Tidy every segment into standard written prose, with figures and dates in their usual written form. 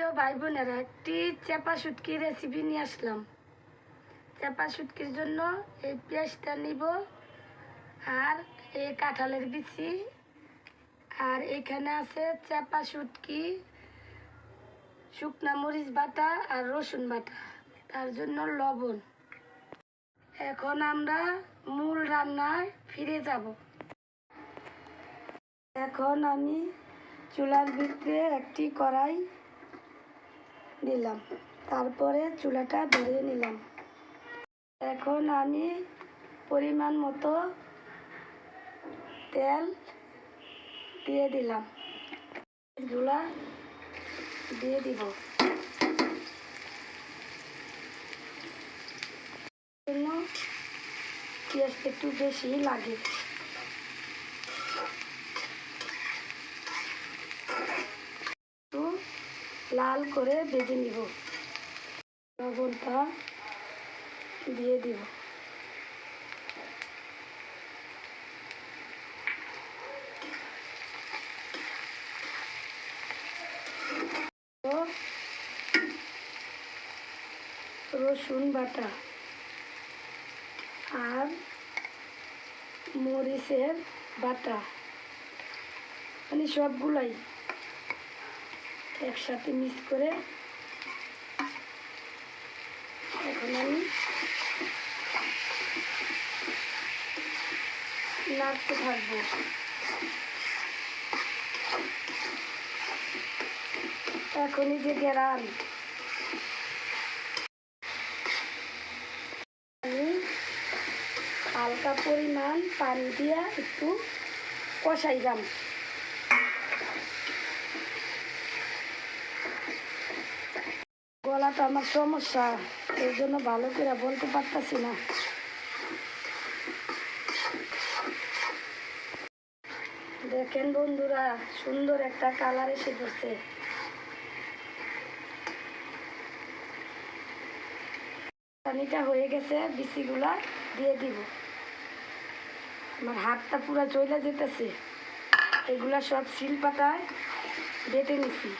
প্রিয় ভাই বোনেরা, একটি চাপা শুটকি রেসিপি নিয়ে আসলাম। চাপা শুটকির জন্য এই পেঁয়াজটা নিব, আর এই কাঁঠালের বিচি, আর এখানে আছে চাপা শুটকি, শুকনা মরিচ বাটা আর রসুন বাটা, তার জন্য লবণ। এখন আমরা মূল রান্নায় ফিরে যাব। এখন আমি চুলার ভিতরে একটি কড়াই দিলাম, তারপরে চুলাটা ধরিয়ে নিলাম। এখন আমি পরিমাণ মতো তেল দিয়ে দিলাম, চুলা দিয়ে দিব। জন্য পেঁয়াজটা একটু বেশি লাগে। একটু লাল করে ভেজে নিব। লবণটা দিয়ে দিব। রসুন বাটা আর মরিচের বাটা, মানে সবগুলাই একসাথে মিক্স করে এখন আমি নাড়তে থাকবো। এখনই যে গেরান, আমি হালকা পরিমাণ পানি দিয়া একটু কষাইলাম। গলাটা আমার সমস্যা, এই জন্য ভালো করে বলতে পারতাছি না। দেখেন বন্ধুরা, সুন্দর একটা কালার এসে পড়ছে। পানিটা হয়ে গেছে, বিচিগুলা দিয়ে দিব। আমার হাতটা পুরো চলে যেতেছে। এগুলা সব শিলপাটায় বেটে নিছি,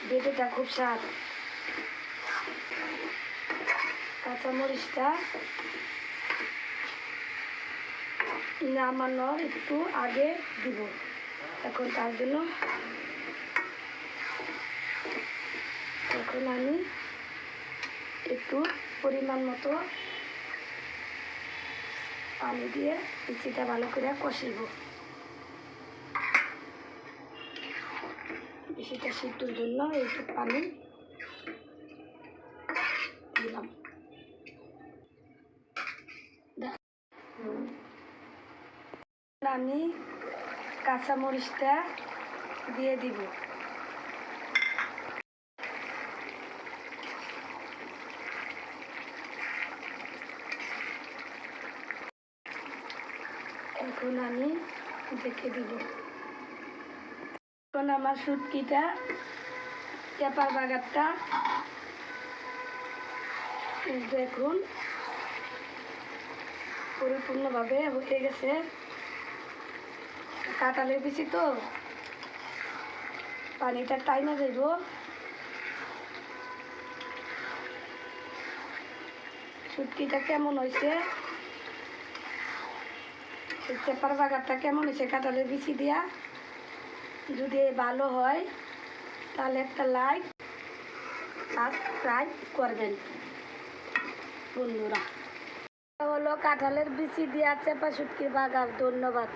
বেটেটা খুব স্বাদ। কাঁচামরিচটা নামানোর একটু আগে দিব। এখন তার জন্য এখন আমি একটু পরিমাণ মতো পানি দিয়ে বিচিটা ভালো করে কষিব। বিচিটা সিদ্ধর জন্য একটু পানি দিলাম। আমি কাঁচামরিচটা দিয়ে দিব। এখন আমি দেখে দিব। এখন আমার শুটকিটা, চাপার বাগারটা দেখুন পরিপূর্ণভাবে হয়ে গেছে। কাঁঠালের বিচি তো পানিটা টাইনা যাইব। শুটকিটা কেমন হয়েছে, চেপার বাগারটা কেমন হয়েছে কাঁঠালের বিচি দিয়া, যদি ভালো হয় তাহলে একটা লাইক সাবস্ক্রাইব করবেন বন্ধুরা। হলো কাঁঠালের বিচি দিয়া চেপা শুটকির বাগার। ধন্যবাদ।